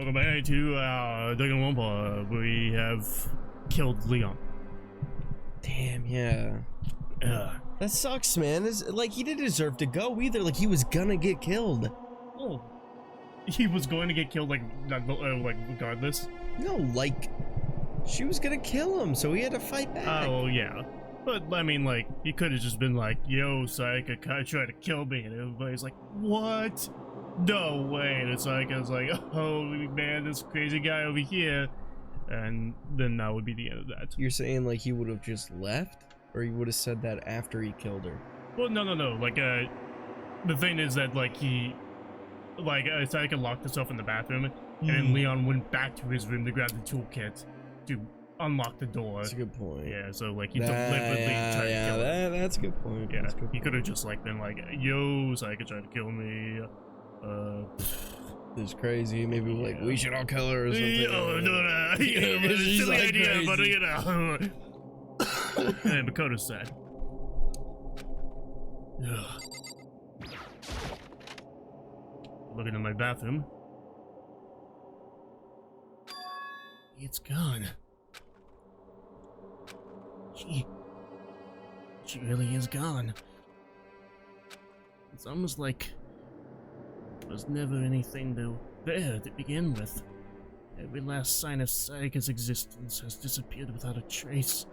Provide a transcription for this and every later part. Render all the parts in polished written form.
welcome back to Danganronpa. We have killed Leon. Damn, yeah. That sucks, man. Like, he didn't deserve to go either. Like, he was gonna get killed. Oh, he was going to get killed, like, like regardless? No, like, she was gonna kill him, so he had to fight back. Oh, yeah. But, I mean, like, he could have just been like, yo, Sayaka tried to kill me, and everybody's like, what? No way. And Sayaka was like, holy man, this crazy guy over here. And then that would be the end of that. You're saying, like, he would have just left? Or he would have said that after he killed her? Well, no. Like, the thing is that, like, Sayaka locked herself in the bathroom, and then Leon went back to his room to grab the toolkit to unlock the door. That's a good point. Yeah, so, like, he deliberately tried to kill her. That's a good point. Yeah, good he could have just, like, been like, yo, Sayaka tried to kill me. This is crazy. Maybe like we should all kill her or something. Oh, no. Silly like idea, crazy. but you know. And Makoto's sad. Looking in my bathroom. It's gone. She really is gone. It's almost like there was never anything there to begin with. Every last sign of Sayaka's existence has disappeared without a trace.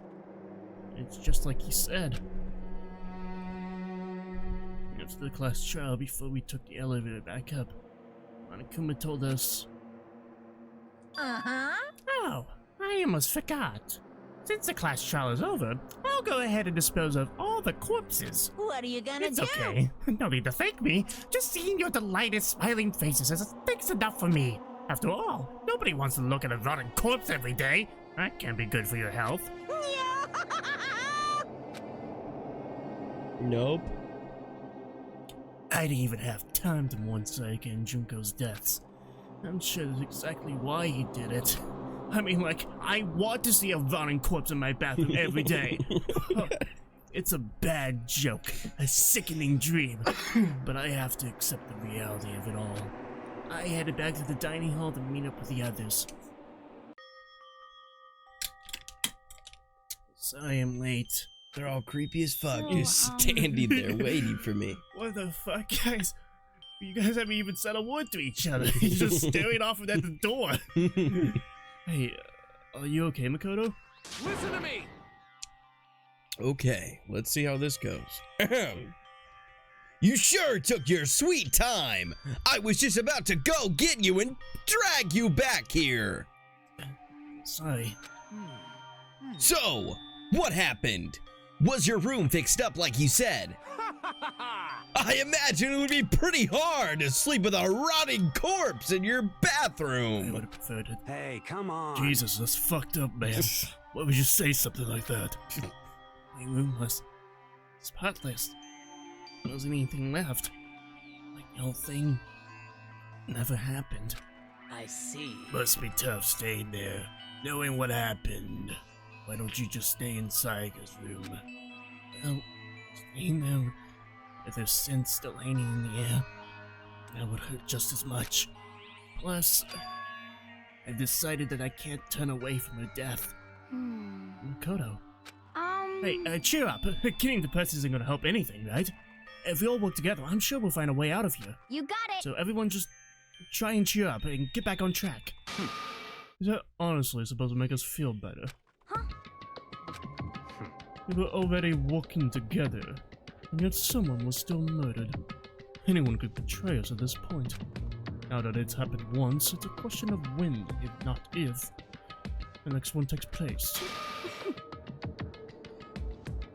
It's just like he said. After the class trial, before we took the elevator back up, Monokuma told us... Oh, I almost forgot. Since the class trial is over, I'll go ahead and dispose of all the corpses. What are you gonna do? It's okay. No need to thank me. Just seeing your delighted, smiling faces is enough for me. After all, nobody wants to look at a rotting corpse every day. That can't be good for your health. Nope. I didn't even have time to mourn Sayaka and Junko's deaths. I'm sure that's exactly why he did it. I mean, like, I want to see a rotting corpse in my bathroom every day. It's a bad joke, a sickening dream, but I have to accept the reality of it all. I headed back to the dining hall to meet up with the others. Sorry I'm late. They're all creepy as fuck, just standing there waiting for me. What the fuck, guys? You guys haven't even said a word to each other. You're just staring off at the door. Hey, are you okay, Makoto? Listen to me! Okay, let's see how this goes. You sure took your sweet time. I was just about to go get you and drag you back here. Sorry. So, what happened? Was your room fixed up like you said? I imagine it would be pretty hard to sleep with a rotting corpse in your I bathroom. would have preferred it. Hey, come on. Jesus, that's fucked up, man. Why would you say something like that? My room was spotless. There wasn't anything left. Like the whole thing never happened. I see. Must be tough staying there, knowing what happened. Why don't you just stay in Sayaka's room? Well, staying there with her scent still hanging in the air, that would hurt just as much. Plus, I've decided that I can't turn away from her death. Makoto. Hey, cheer up. Killing the person isn't gonna help anything, right? If we all work together, I'm sure we'll find a way out of here. You got it. So everyone just try and cheer up and get back on track. Is that honestly supposed to make us feel better? We were already working together, and yet someone was still murdered. Anyone could betray us at this point. Now that it's happened once, it's a question of when, if not if, the next one takes place.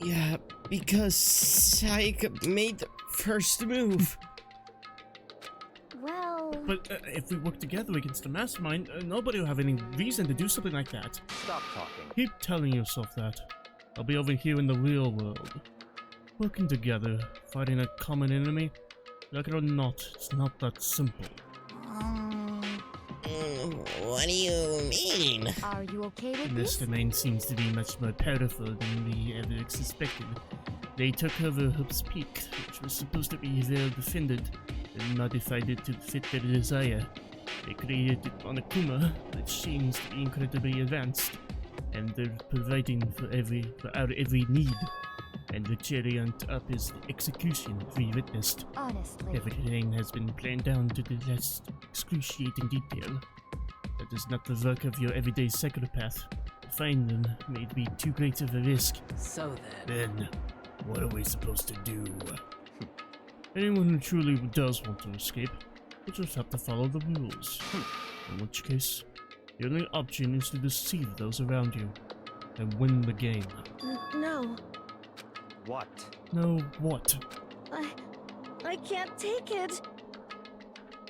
Yeah, because Sayaka made the first move. Well... But if we work together against the mastermind, nobody will have any reason to do something like that. Stop talking. Keep telling yourself that. I'll be over here in the real world. Working together, fighting a common enemy. Like it or not, it's not that simple. What do you mean? Are you okay with This this? domain seems to be much more powerful than we ever suspected. They took over Hope's Peak, which was supposed to be well defended, and modified it to fit their desire. They created Monokuma that seems to be incredibly advanced, and they're providing for our every need. And the cherry on top is the execution we witnessed. Honestly. Everything has been planned down to the last excruciating detail. That is not the work of your everyday psychopath. To find them may be too great of a risk. So then. Then, what are we supposed to do? Anyone who truly does want to escape will just have to follow the rules. In which case, the only option is to deceive those around you and win the game. No. What? No, what? I can't take it.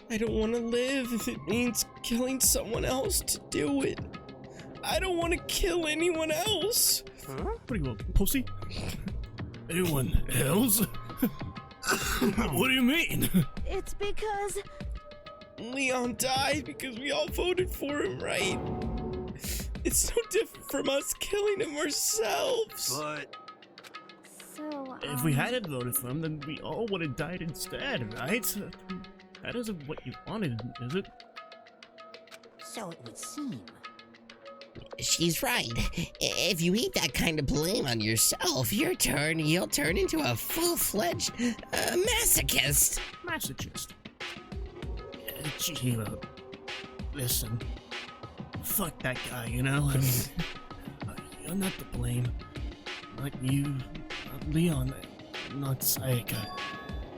I don't want to live if it means killing someone else to do it. I don't want to kill anyone else. Huh? What are you, a pussy? Anyone else? What do you mean? It's because Leon died because we all voted for him, right? It's no different from us killing him ourselves. But so. If we hadn't voted for him, then we all would have died instead, right? That isn't what you wanted, is it? So it would seem. She's right. If you heap that kind of blame on yourself, you'll turn into a full-fledged masochist. Masochist. Chihiro, listen. Fuck that guy, you know? I mean, you're not to blame. Not you, not Leon, not Sayaka.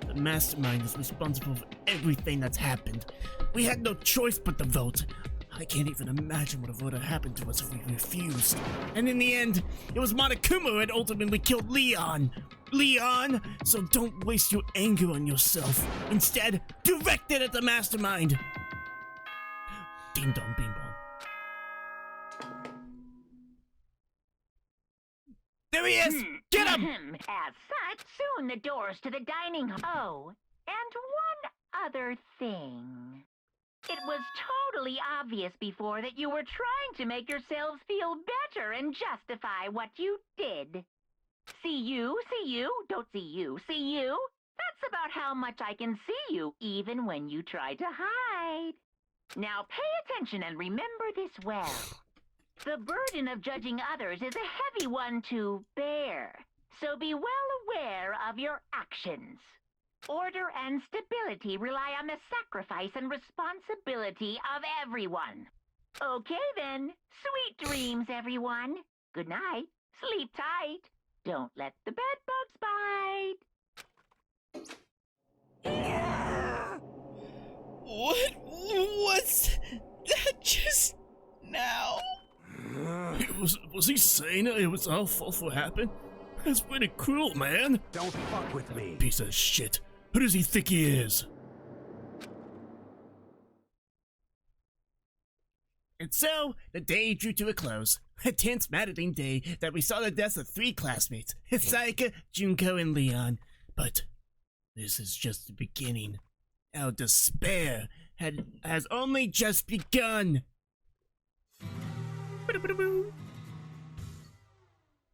The mastermind is responsible for everything that's happened. We had no choice but to vote. I can't even imagine what would have happened to us if we refused. And in the end, it was Monokuma who had ultimately killed Leon. Leon, so don't waste your anger on yourself. Instead, direct it at the mastermind. Ding dong, bing bong. There he is! Get him! As such, soon the doors to the dining hall. Oh, and one other thing. It was totally obvious before that you were trying to make yourselves feel better and justify what you did. See you, don't see you, see you. That's about how much I can see you, even when you try to hide. Now pay attention and remember this well. The burden of judging others is a heavy one to bear, so be well aware of your actions. Order and stability rely on the sacrifice and responsibility of everyone. Okay then, sweet dreams, everyone. Good night, sleep tight. Don't let the bed bugs bite. What was that just now? Was he saying it was our fault for what happened? That's pretty cruel, man. don't fuck with me. Piece of shit. Who does he think he is? And so, the day drew to a close. A tense Matterding day that we saw the deaths of 3 classmates, Sayaka, Junko, and Leon. But this is just the beginning. Our despair has only just begun.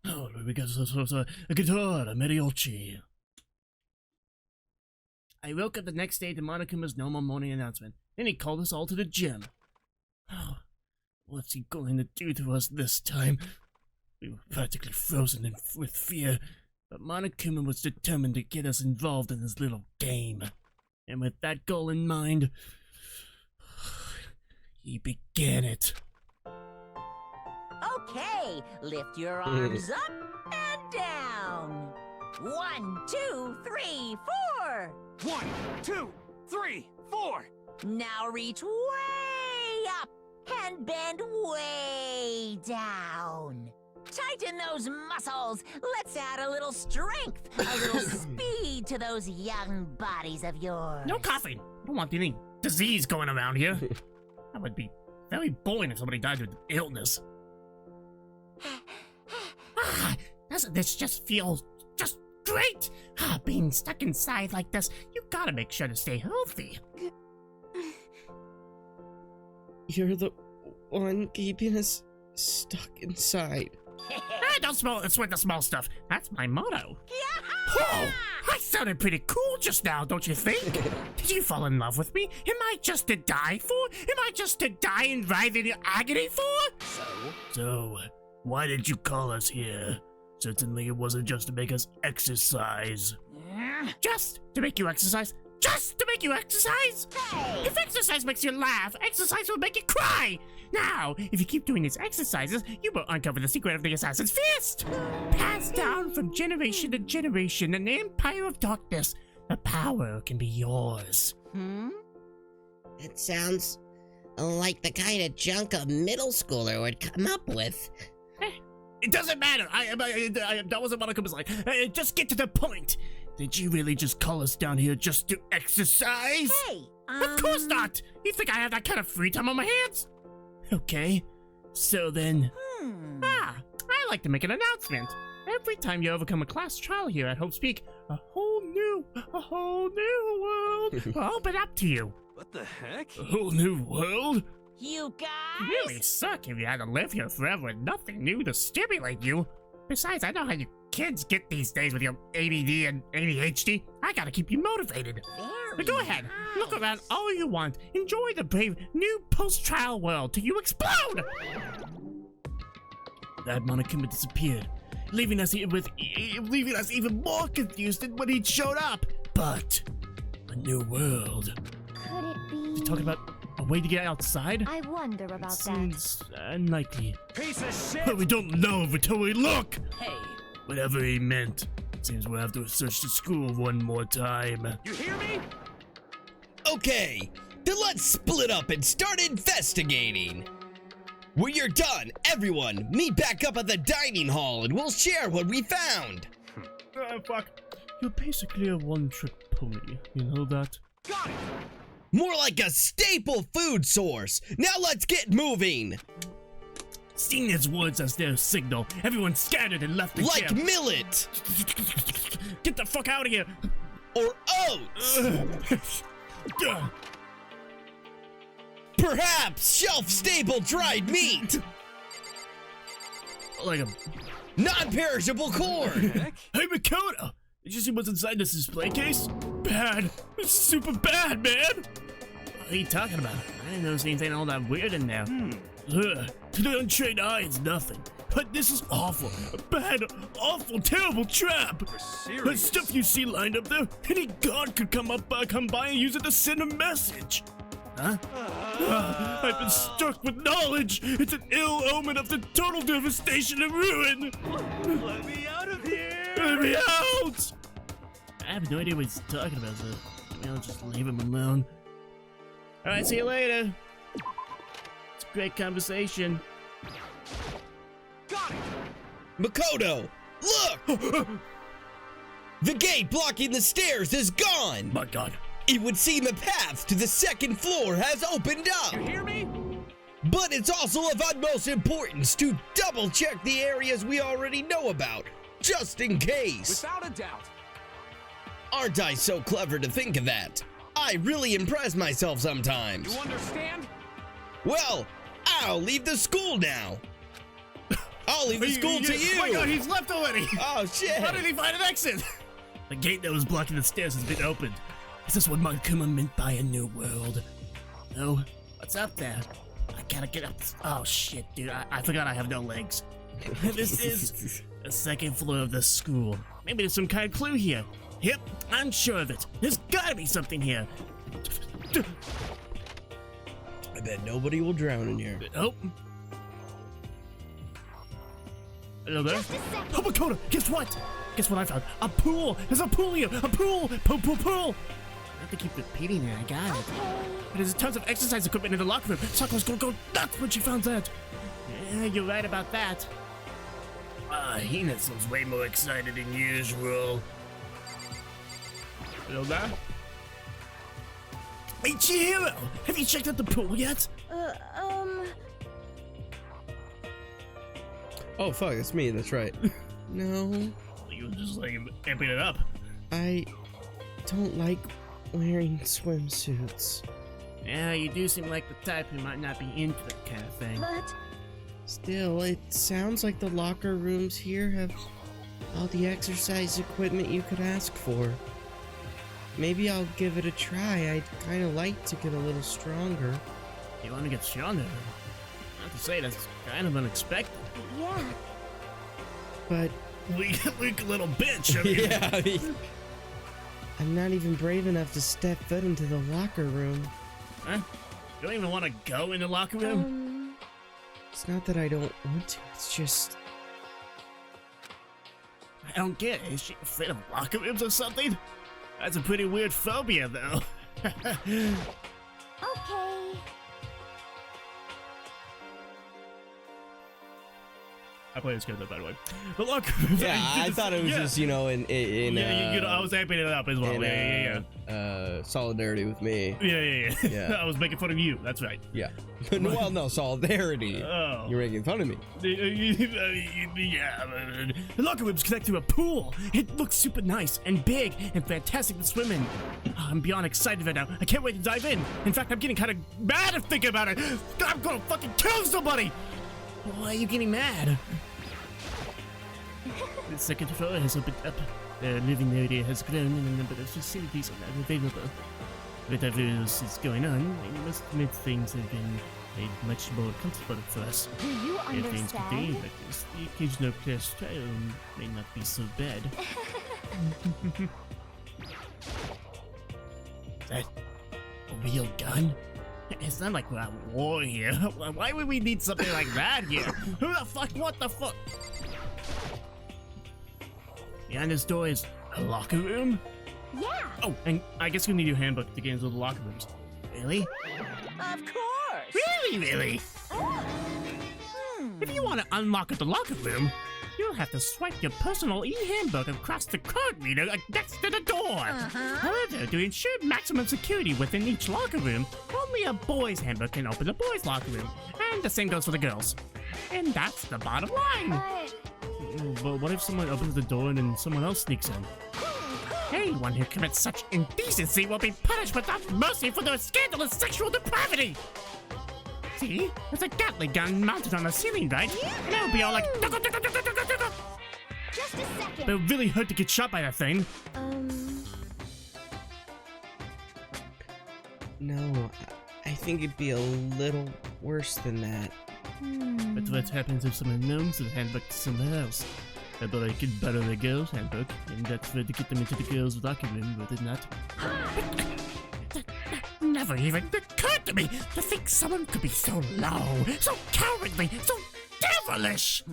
Oh, we got a guitar, a mariachi. I woke up the next day to Monokuma's normal morning announcement. Then he called us all to the gym. Oh, what's he going to do to us this time? We were practically frozen with fear, but Monokuma was determined to get us involved in his little game. And with that goal in mind, he began it. Okay, lift your arms up and down. 1, 2, 3, 4. 1, 2, 3, 4. Now reach way up and bend way down. Tighten those muscles. Let's add a little strength, a little speed to those young bodies of yours. No coughing. I don't want any disease going around here. That would be very boring if somebody died with illness. Doesn't this just feel just great? Being stuck inside like this, you gotta make sure to stay healthy. You're the one keeping us stuck inside. Don't sweat the small stuff. That's my motto. Oh, I sounded pretty cool just now, don't you think? Did you fall in love with me? Am I just to die for? Am I just to die and writhe in agony for? So, why did you call us here? Certainly it wasn't just to make us exercise. Just to make you exercise? Just to make you exercise? Hey! If exercise makes you laugh, exercise will make you cry! Now, if you keep doing these exercises, you will uncover the secret of the Assassin's Fist! Passed down from generation to generation, an empire of darkness. The power can be yours. That sounds like the kind of junk a middle schooler would come up with. It doesn't matter. That wasn't what I was like. Just get to the point. Did you really just call us down here just to exercise? Hey, Of course not! You think I have that kind of free time on my hands? Okay, so then... I like to make an announcement. Every time you overcome a class trial here at Hope's Peak, a whole new world will open up to you. What the heck? A whole new world? you guys! It'd really suck if you had to live here forever with nothing new to stimulate you. Besides, I know how you kids get these days with your ADD and ADHD. I gotta keep you motivated. But go ahead, look around all you want. Enjoy the brave new post-trial world till you explode! That Monokuma disappeared, leaving us even more confused than when he showed up. But a new world. Could it be? You talking about a way to get outside? I wonder about that. Seems unlikely. Piece of shit! But we don't know until we look! Hey! Whatever he meant. Seems we'll have to search the school one more time. You hear me? Okay, then let's split up and start investigating. When you're done, everyone, meet back up at the dining hall and we'll share what we found. Fuck. You're basically a one-trick pony. You know that? Got it! More like a staple food source. Now let's get moving. Seeing his words as their signal, everyone scattered and left the Like gym. millet Get the fuck out of here! or oats. Perhaps shelf-stable dried meat. Like a... Non-perishable corn. Heck? Hey, Makoto! Did you see what's inside this display case? Bad. It's super bad, man! What are you talking about? I didn't notice anything all that weird in there. Ugh. To the untrained eye, it's nothing. But this is awful. A bad, awful, terrible trap. For The serious? stuff you see lined up there, any god could come by and use it to send a message. Huh? I've been struck with knowledge. It's an ill omen of the total devastation and ruin. Let me out of here! Let me out! I have no idea what he's talking about, so maybe I'll just leave him alone. Alright, see you later. It's a great conversation. Got it! Makoto, look! The gate blocking the stairs is gone. My god. It would seem a path to the second floor has opened up. You hear me? But it's also of utmost importance to double check the areas we already know about, just in case. Without a doubt. Aren't I so clever to think of that? I really impress myself sometimes. You understand? Well, I'll leave the school now. I'll leave the school to you. Oh my god, he's left already! Oh, shit. How did he find an exit? The gate that was blocking the stairs has been opened. Is this what Monokuma meant by a new world? No? What's up there? I gotta get up. Oh shit, dude. I forgot I have no legs. This is the second floor of the school. Maybe there's some kind of clue here. Yep, I'm sure of it. There's gotta be something here. I bet nobody will drown in here. Oh. Hello there? Oh, Makoto, guess what? Guess what I found? A pool! There's a pool here! A pool! Pool! I have to keep repeating it, I got it. But there's tons of exercise equipment in the locker room. Sakura's gonna go nuts when she found that. Yeah, you're right about that. Hina seems way more excited than usual. Hello there? Hey, Chihiro! Have you checked out the pool yet? Oh fuck, it's me, that's right. No, You were just like amping it up. I don't like wearing swimsuits. Yeah, you do seem like the type who might not be into that kind of thing. But Still, it sounds like the locker rooms here have all the exercise equipment you could ask for. maybe I'll give it a try. I'd kind of like to get a little stronger. You want to get stronger? I have to say, that's kind of unexpected. Yeah. But Weak little bitch. I mean, Yeah, I mean, I'm not even brave enough to step foot into the locker room. Huh? You don't even want to go in the locker room? It's not that I don't want to, it's just... I don't get it. Is she afraid of locker rooms or something? That's a pretty weird phobia, though. Okay. I play this good, though, by the way. The locker rooms. yeah, I thought it was just, you know, in Yeah, you know, I was amping it up as well. solidarity with me. Yeah. Yeah. I was making fun of you. That's right. Yeah. Well, no, solidarity. Oh. You're making fun of me. Yeah. The locker rooms connect to a pool. It looks super nice and big and fantastic to swim in. I'm beyond excited right now. I can't wait to dive in. In fact, I'm getting kind of mad of thinking about it. I'm gonna fucking kill somebody. Why are you getting mad? The second floor has opened up. The living area has grown and a number of facilities are now available. Whatever else is going on, I must admit things have been made much more comfortable for us. Do you If things continue understand? like this, the occasional class trial may not be so bad. Is that a real gun? It's not like we're at war here. Why would we need something like that here? Who the fuck? What the fuck? Behind this door is a locker room? Yeah. Oh, and I guess we need your handbook to get into the locker rooms. Really? Of course. Really? If you want to unlock the locker room, you'll have to swipe your personal e-handbook across the card reader next to the door. However, to ensure maximum security within each locker room, only a boy's handbook can open the boys' locker room, and the same goes for the girls. And that's the bottom line. But what if someone opens the door and then someone else sneaks in? Anyone who commits such indecency will be punished without mercy for their scandalous sexual depravity! See? There's a Gatling gun mounted on the ceiling, right? And it'll be all like... Just a second. But it would really hurt to get shot by that thing. No, I think it'd be a little worse than that. But what happens if someone knows the handbook to someone else? But I could borrow the girl's handbook, and that's where to get them into the girl's locker room, would it not? Never even occurred to me to think someone could be so low, so cowardly, so devilish!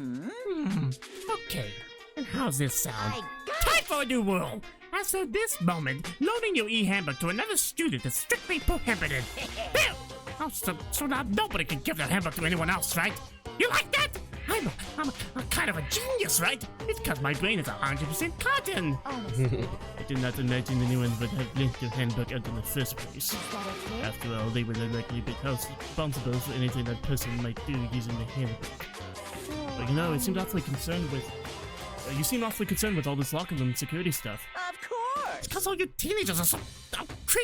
Okay, and how's this sound? Time for a new rule! As of this moment, loaning your e-handbook to another student is strictly prohibited. There! Oh, so now nobody can give their handbook to anyone else, right? You like that? I'm a kind of a genius, right? It's because my brain is 100% cotton. I did not imagine anyone would have lent their handbook out in the first place. After all, they would likely be responsible for anything that person might do using the handbook. But you know, it seemed awfully concerned with... you seem awfully concerned with all this locker room security stuff. Of course. It's because all you teenagers are so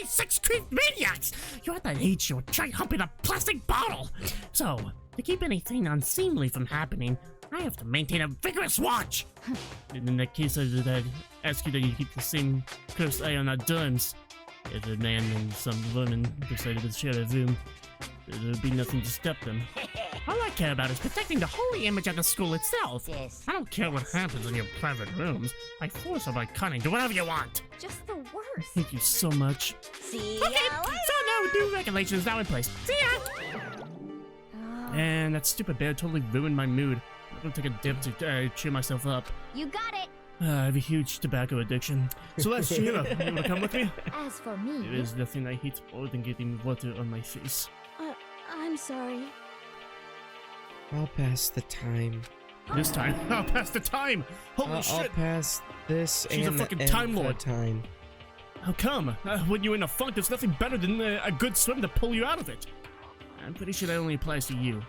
sex-creep maniacs! You're at that age you'll try humping a plastic bottle! So, to keep anything unseemly from happening, I have to maintain a vigorous watch! And in that case, I'd ask you that you keep the same close eye on our dorms. If a man and some woman decided to share a room, there'd be nothing to stop them. All I care about is protecting the holy image of the school itself. Yes. I don't care what happens in your private rooms. By force or by cunning, do whatever you want. Just the worst. Thank you so much. See Okay, ya later. so now new regulations now in place. See ya! And that stupid bear totally ruined my mood. I'm gonna take a dip to cheer myself up. You got it. I have a huge tobacco addiction. So let's cheer up. You wanna come with me? As for me, There is nothing I hate more than getting water on my face. I'm sorry. I'll pass the time. This time, I'll pass the time! Holy I'll shit! pass this She's a and fucking the Time end of Lord. time. How come? When you're in a funk, there's nothing better than a good swim to pull you out of it. I'm pretty sure that only applies to you.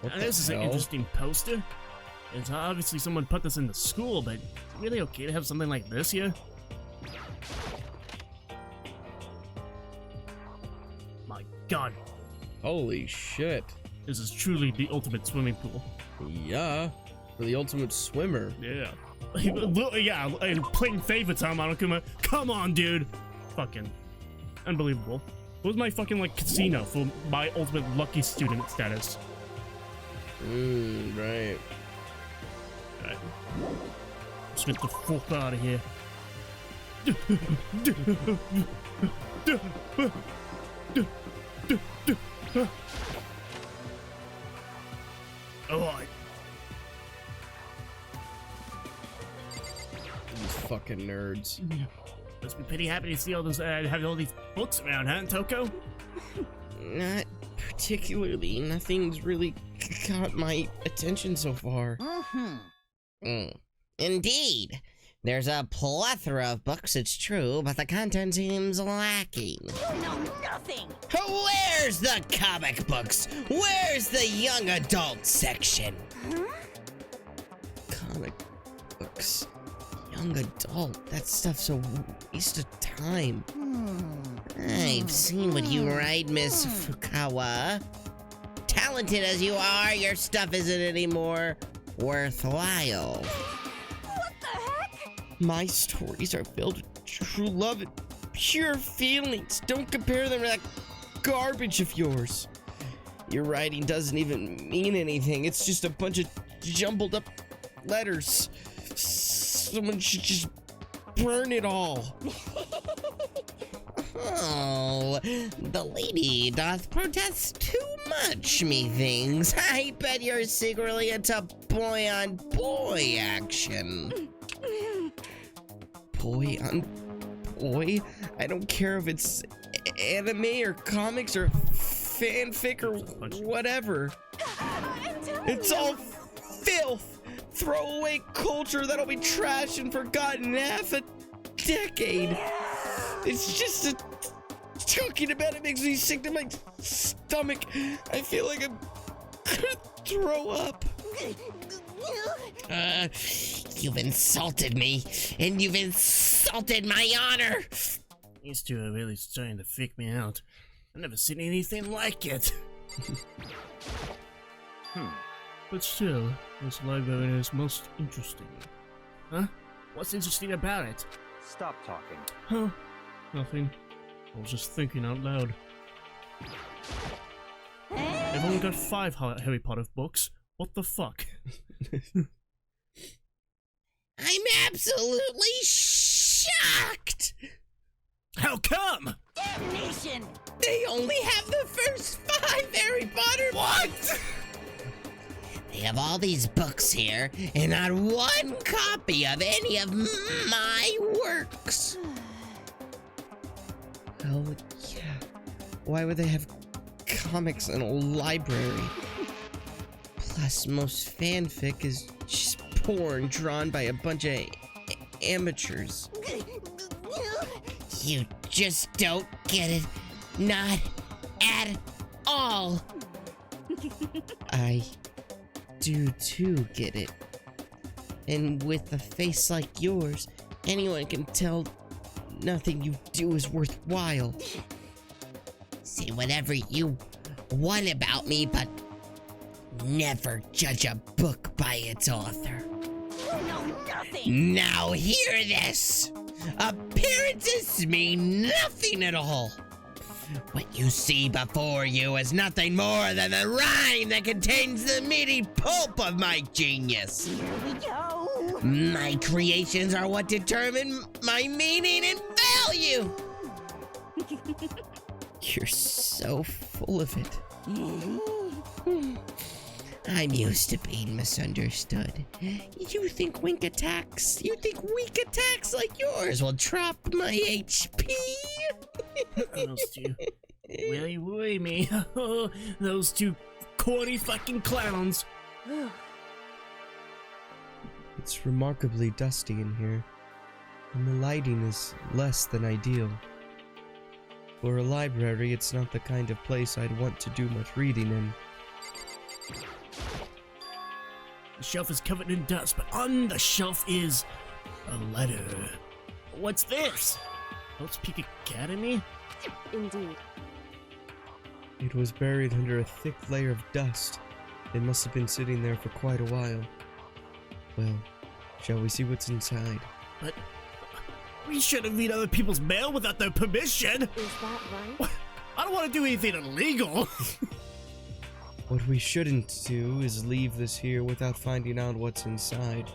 What Now, this the is an hell? interesting poster. It's obviously someone put this in the school, but is it really okay to have something like this here? My god. Holy shit. This is truly the ultimate swimming pool. Yeah. For the ultimate swimmer. Yeah. Yeah, and playing favorites on Monokuma. Come on, dude. Fucking unbelievable. What was my fucking like casino for my ultimate lucky student status? Right. Alright. Let's get the fuck out of here. Alright. These fucking nerds. Must be pretty happy to see all those, have all these books around, huh, Toko? Not particularly. Nothing's really caught my attention so far. Indeed. There's a plethora of books, it's true, but the content seems lacking. You know nothing. Where's the comic books? Where's the young adult section? Comic books. Young adult. That stuff's a waste of time. I've seen what you write, Miss Fukawa. Talented as you are, your stuff isn't anymore worthwhile. What the heck? My stories are filled with true love and pure feelings. Don't compare them to that garbage of yours. Your writing doesn't even mean anything. It's just a bunch of jumbled up letters. Someone should just burn it all. Oh, the lady doth protest too much, methinks. I bet you're secretly into boy-on-boy action. Boy on boy? I don't care if it's anime or comics or fanfic or whatever. It's all filth. Throwaway culture that'll be trashed and forgotten in half a decade. It's just talking about it makes me sick to my stomach. I feel like I'm gonna throw up. You've insulted me, and you've insulted my honor. These two are really starting to freak me out. I've never seen anything like it. But still, this library is most interesting. Huh? What's interesting about it? Stop talking. Huh? Nothing. I was just thinking out loud. They've only got 5 Harry Potter books. What the fuck? I'm absolutely shocked. How come? Damnation! They only have the first 5 Harry Potter books. They have all these books here, and not one copy of any of my works. Hell yeah. Why would they have comics in a library? Plus, most fanfic is just porn drawn by a bunch of amateurs. You just don't get it. Not at all. I do too get it. And with a face like yours, anyone can tell nothing you do is worthwhile. Say whatever you want about me, but never judge a book by its author. You know nothing. Now hear this. Appearances mean nothing at all. What you see before you is nothing more than the rind that contains the meaty pulp of my genius. Here we go. My creations are what determine my meaning and value. You're so full of it. I'm used to being misunderstood. You think weak attacks like yours will drop my HP? Those two really worry me. Those two corny fucking clowns. It's remarkably dusty in here, and the lighting is less than ideal. For a library, it's not the kind of place I'd want to do much reading in. The shelf is covered in dust, but on the shelf is a letter. What's this? Oats Peak Academy? Indeed. It was buried under a thick layer of dust. It must have been sitting there for quite a while. Well, shall we see what's inside? But we shouldn't read other people's mail without their permission. Is that right? I don't want to do anything illegal. What we shouldn't do is leave this here without finding out what's inside.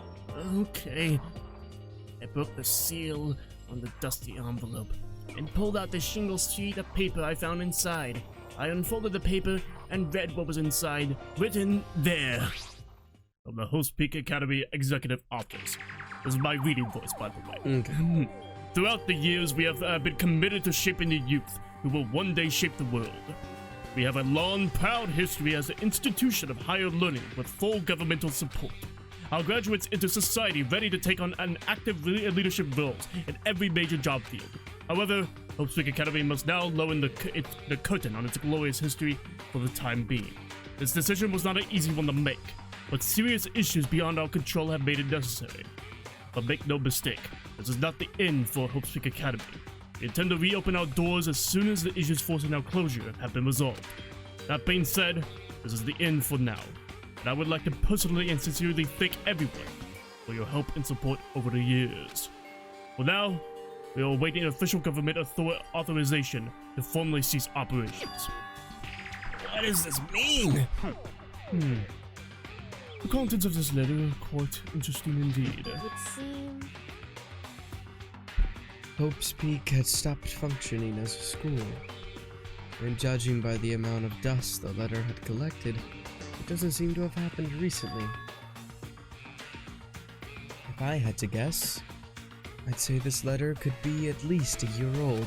Okay. I broke the seal on the dusty envelope and pulled out the shingle sheet of paper I found inside. I unfolded the paper and read what was inside, written there. From the Host Peak Academy Executive Office. This is my reading voice, by the way. Okay. Throughout the years, we have been committed to shaping the youth who will one day shape the world. We have a long, proud history as an institution of higher learning with full governmental support. Our graduates enter society ready to take on an active leadership roles in every major job field. However, Hope Peak Academy must now lower the curtain on its glorious history for the time being. This decision was not an easy one to make, but serious issues beyond our control have made it necessary. But make no mistake, this is not the end for Hope Peak Academy. We intend to reopen our doors as soon as the issues forcing our closure have been resolved. That being said, this is the end for now. And I would like to personally and sincerely thank everyone for your help and support over the years. For now, we are awaiting official government authorization to formally cease operations. What does this mean? The contents of this letter are quite interesting indeed. It would seem... Hope's Peak had stopped functioning as a school. And judging by the amount of dust the letter had collected, it doesn't seem to have happened recently. If I had to guess, I'd say this letter could be at least a year old.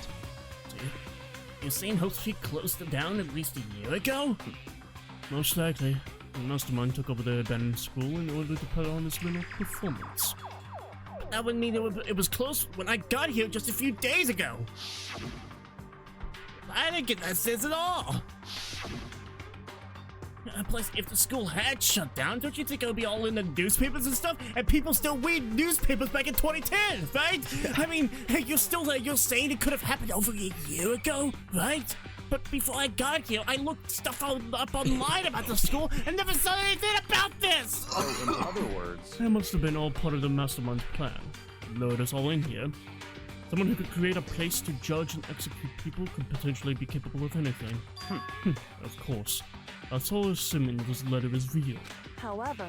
You're saying Hope Peak closed down at least a year ago? Most likely. The mastermind took over the abandoned school in order to put on this little performance. But that would mean it was closed when I got here just a few days ago. I didn't get that sense at all. Plus, if the school had shut down, don't you think it would be all in the newspapers and stuff? And people still read newspapers back in 2010, right? I mean, you're saying it could have happened over a year ago, right? But before I got here, I looked stuff up online about the school and never saw anything about this! So, in other words... That must have been all part of the mastermind's plan. Lured us all in here. Someone who could create a place to judge and execute people could potentially be capable of anything. Of course. That's all assuming this letter is real. However...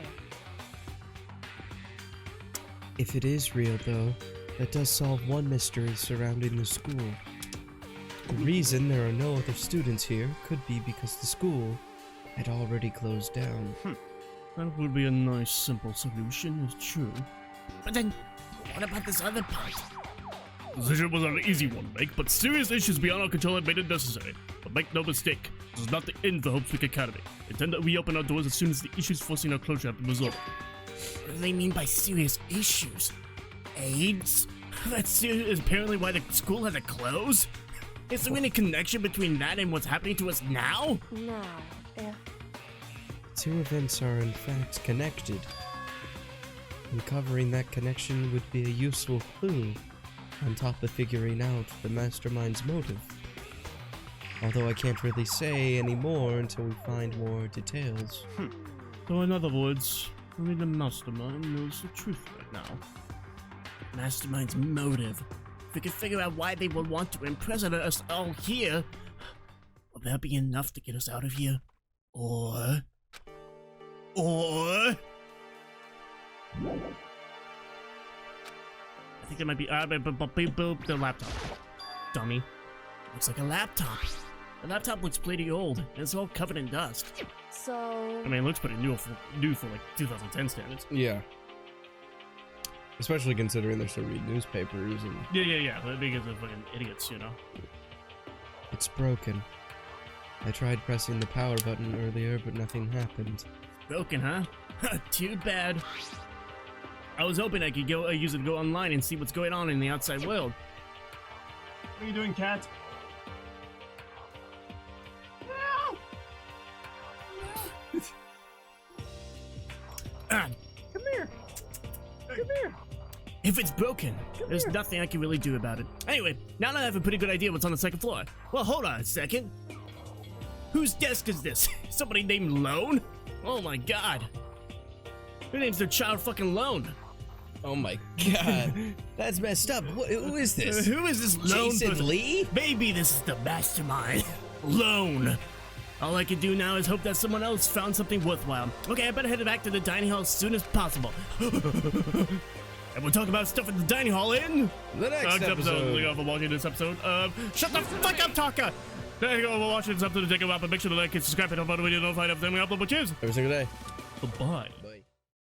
If it is real, though, that does solve one mystery surrounding the school. The reason there are no other students here could be because the school had already closed down. That would be a nice, simple solution, it's true. But then, what about this other part? The decision was an easy one to make, but serious issues beyond our control have made it necessary. But make no mistake, this is not the end for Hope Peak Academy. We intend to reopen our doors as soon as the issues forcing our closure have been resolved. What do they mean by serious issues? AIDS? That's apparently why the school had to close? Is there any connection between that and what's happening to us now? Now, if... Two events are in fact connected. Uncovering that connection would be a useful clue on top of figuring out the mastermind's motive. Although I can't really say any more until we find more details. So in other words, only the mastermind knows the truth right now. Mastermind's motive. If we could figure out why they would want to imprison us all here, will that be enough to get us out of here? Or... I think there might be the laptop. Dummy. Looks like a laptop. The laptop looks pretty old, and it's all covered in dust. So... I mean, it looks pretty new for like 2010 standards. Yeah. Especially considering they still read newspapers and... Yeah. Because they're fucking idiots, you know? It's broken. I tried pressing the power button earlier, but nothing happened. Broken, huh? Too bad. I was hoping I could use it to go online and see what's going on in the outside world. What are you doing, cat? Come here. Come here. If it's broken, there's nothing I can really do about it. Anyway, now that I have a pretty good idea what's on the second floor. Well, hold on a second. Whose desk is this? Somebody named Lone? Oh my god. Who names their child fucking Lone? Oh my god. That's messed up. Who is this? Who is this Lone Jason person? Lee? Maybe this is the mastermind. Lone. All I can do now is hope that someone else found something worthwhile. Okay, I better head back to the dining hall as soon as possible. And we'll talk about stuff in the dining hall in The next episode. Thank you all for watching this episode. Shut the fuck up, Taka! Thank you all for watching this episode. Take a while, but make sure to like and subscribe and don't forget to be notified of them we upload, which is Every single day. bye.